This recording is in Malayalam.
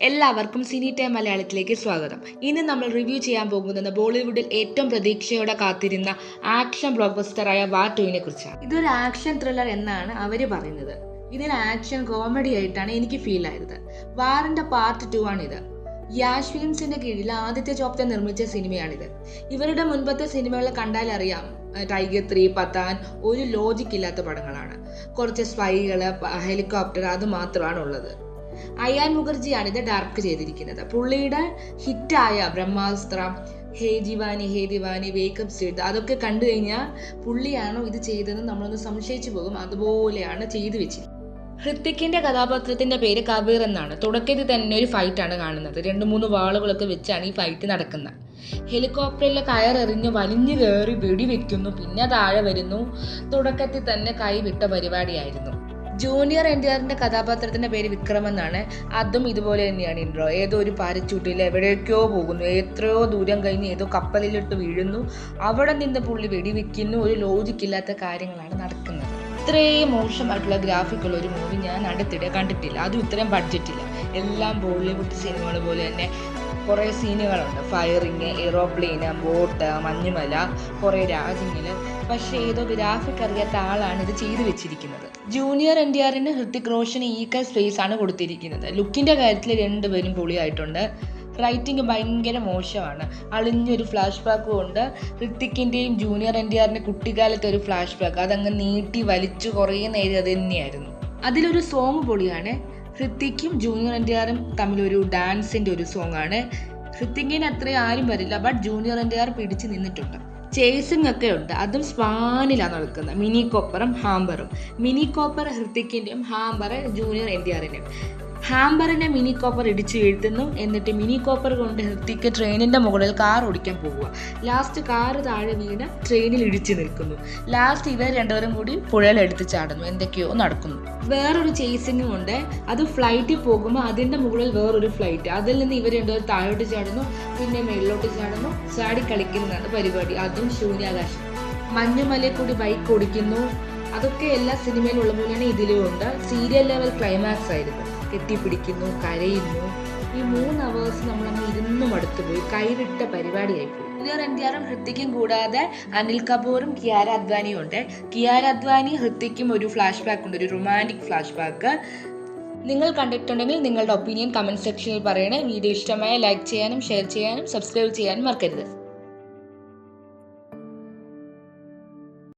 എല്ലാവർക്കും സിനി ടൈം മലയാളത്തിലേക്ക് സ്വാഗതം. ഇന്ന് നമ്മൾ റിവ്യൂ ചെയ്യാൻ പോകുന്നത് ബോളിവുഡിൽ ഏറ്റവും പ്രതീക്ഷയോടെ കാത്തിരുന്ന ആക്ഷൻ ബ്ലോക്ക്ബസ്റ്ററായ വാർ 2 കുറിച്ചാണ്. ഇതൊരു ആക്ഷൻ ത്രില്ലർ എന്നാണ് അവർ പറയുന്നത്. ഇതിന് ആക്ഷൻ കോമഡി ആയിട്ടാണ് എനിക്ക് ഫീൽ ആയത്. വാറിന്റെ പാർട്ട് 2 ആണിത്. യാഷ് ഫിലിംസിന്റെ കീഴിൽ ആദിത്യ ചോപ്ത നിർമ്മിച്ച സിനിമയാണിത്. ഇവരുടെ മുൻപത്തെ സിനിമകൾ കണ്ടാൽ അറിയാം, ടൈഗർ 3, പത്താൻ ഒരു ലോജിക് ഇല്ലാത്ത പടങ്ങളാണ്. കുറച്ച് സ്പൈകള്, ഹെലികോപ്റ്റർ, അത് മാത്രമാണ് ഉള്ളത്. അയാൻ മുഖർജിയാണ് ഇത് ഡയറക്റ്റ് ചെയ്തിരിക്കുന്നത്. പുള്ളിയുടെ ഹിറ്റായ ബ്രഹ്മാസ്ത്ര, ഹേ ദിവാനി, വേക്കപ്പ് സ്റ്റേറ്റ് അതൊക്കെ കണ്ടു കഴിഞ്ഞാൽ പുള്ളിയാണോ ഇത് ചെയ്തതെന്ന് നമ്മളൊന്ന് സംശയിച്ചു പോകും. അതുപോലെയാണ് ചെയ്തു വെച്ചിരിക്കുന്നത്. ഹൃത്തിക്കിന്റെ കഥാപാത്രത്തിന്റെ പേര് കബീർ എന്നാണ്. തുടക്കത്തിൽ തന്നെ ഒരു ഫൈറ്റാണ് കാണുന്നത്. 2-3 വാളുകളൊക്കെ വെച്ചാണ് ഈ ഫൈറ്റ് നടക്കുന്നത്. ഹെലികോപ്റ്ററിലെ കയറെറിഞ്ഞ് വലിഞ്ഞു കയറി വെടിവെക്കുന്നു, പിന്നെ താഴെ വരുന്നു. തുടക്കത്തിൽ തന്നെ കൈവിട്ട പരിപാടിയായിരുന്നു. ജൂനിയർ NTRന്റെ കഥാപാത്രത്തിന്റെ പേര് വിക്രം എന്നാണ്. അതും ഇതുപോലെ തന്നെയാണ് ഇൻട്രോ. ഏതോ ഒരു പാരച്യൂട്ടിൽ എവിടേക്കോ പോകുന്നു, എത്രയോ ദൂരം കഴിഞ്ഞ് ഏതോ കപ്പലിലിട്ട് വീഴുന്നു, അവിടെ നിന്ന് പുള്ളി വെടിവെക്കുന്നു. ഒരു ലോജിക്കില്ലാത്ത കാര്യങ്ങളാണ് നടക്കുന്നത്. ഇത്രയും മോശമായിട്ടുള്ള ഗ്രാഫിക്കുള്ള ഒരു മൂവി ഞാൻ അടുത്തിടെ കണ്ടിട്ടില്ല. അതും ഇത്രയും ബഡ്ജറ്റില്ല. എല്ലാം ബോളിവുഡ് സിനിമകൾ പോലെ തന്നെ കുറേ സീനുകളുണ്ട്. ഫയറിങ്, എയ്റോപ്ലെയിന്, ബോട്ട്, മഞ്ഞുമല, കുറേ രാജ്യങ്ങൾ. പക്ഷേ ഏതോ ഗ്രാഫിക് അറിയാത്ത ആളാണ് ഇത് ചെയ്തു വെച്ചിരിക്കുന്നത്. ജൂനിയർ NTRന് ഹൃത്തിക് റോഷന് ഈക്വൽ സ്പേസ് ആണ് കൊടുത്തിരിക്കുന്നത്. ലുക്കിന്റെ കാര്യത്തിൽ രണ്ടുപേരും പൊളിയായിട്ടുണ്ട്. റൈറ്റിംഗ് ഭയങ്കര മോശമാണ്. അളിഞ്ഞൊരു ഫ്ലാഷ് ബാക്കും ഉണ്ട്. ഹൃത്തിക്കിന്റെയും ജൂനിയർ NTRന്റെ കുട്ടിക്കാലത്തെ ഒരു ഫ്ലാഷ് ബാക്ക് അതങ്ങ് നീട്ടി വലിച്ചു കുറേ നേരം അത് തന്നെയായിരുന്നു. അതിലൊരു സോങ് പൊളിയാണ്. ഹൃത്തിക്കും ജൂനിയർ NTRും തമ്മിലൊരു ഡാൻസിന്റെ ഒരു സോങ് ആണ്. ഹൃത്തിക്കിന് അത്രയും ആരും വരില്ല, ബട്ട് ജൂനിയർ NTR പിടിച്ചു നിന്നിട്ടുണ്ട്. ചേസിംഗ് ഒക്കെ ഉണ്ട്. അതും സ്പാനിലാണ് നടക്കുന്നത്. മിനി കോപ്പറും ഹാംബറും. മിനി കോപ്പർ ഹൃത്തിക്കിന്റെയും ഹാംബർ ജൂനിയർ NTRന്റെയും. ഹാംബറിനെ മിനി കോപ്പർ ഇടിച്ചു വീഴ്ത്തുന്നു. എന്നിട്ട് മിനി കോപ്പർ കൊണ്ട് ഹൃത്തിക്ക് ട്രെയിനിന്റെ മുകളിൽ കാർ ഓടിക്കാൻ പോവുക. ലാസ്റ്റ് കാറ് താഴെ വീണ് ട്രെയിനിൽ ഇടിച്ചു നിൽക്കുന്നു. ലാസ്റ്റ് ഇവർ രണ്ടുപേരും കൂടി പുഴയിൽ എടുത്ത് ചാടുന്നു. എന്തൊക്കെയോ നടക്കുന്നു. വേറൊരു ചേസിങ്ങും ഉണ്ട്. അത് ഫ്ലൈറ്റിൽ പോകുമ്പോൾ അതിന്റെ മുകളിൽ വേറൊരു ഫ്ലൈറ്റ്, അതിൽ നിന്ന് ഇവർ രണ്ടുപേരും താഴോട്ട് ചാടുന്നു, പിന്നെ മേളിലോട്ട് ചാടുന്നു. ചാടി കളിക്കുന്നതാണ് പരിപാടി. അതും ശൂന്യാകാശം. മഞ്ഞുമലയിൽ കൂടി ബൈക്ക് ഓടിക്കുന്നു. അതൊക്കെ എല്ലാ സിനിമയിലുള്ള പോലെയാണ് ഇതിലും ഉണ്ട്. സീരിയൽ ലെവൽ ക്ലൈമാക്സ് ആയിരുന്നു. കെട്ടിപ്പിടിക്കുന്നു, കരയുന്നു. ഈ 3 hours നമ്മളങ്ങ് ഇരുന്നും അടുത്തുപോയി. കൈവിട്ട പരിപാടിയായിപ്പോയി. ജൂനിയർ NTRും ഹൃത്തിക്കും കൂടാതെ അനിൽ കപൂറും കിയാര അദ്വാനിയും ഉണ്ട്. കിയാര അദ്വാനി ഹൃത്തിക്കും ഒരു ഫ്ലാഷ് ബാക്ക് ഉണ്ട്, ഒരു റൊമാൻറ്റിക് ഫ്ലാഷ് ബാക്ക്. നിങ്ങൾ കണ്ടിട്ടുണ്ടെങ്കിൽ നിങ്ങളുടെ ഒപ്പീനിയൻ കമന്റ് സെക്ഷനിൽ പറയണേ. വീഡിയോ ഇഷ്ടമായ ലൈക്ക് ചെയ്യാനും ഷെയർ ചെയ്യാനും സബ്സ്ക്രൈബ് ചെയ്യാനും മറക്കരുത്.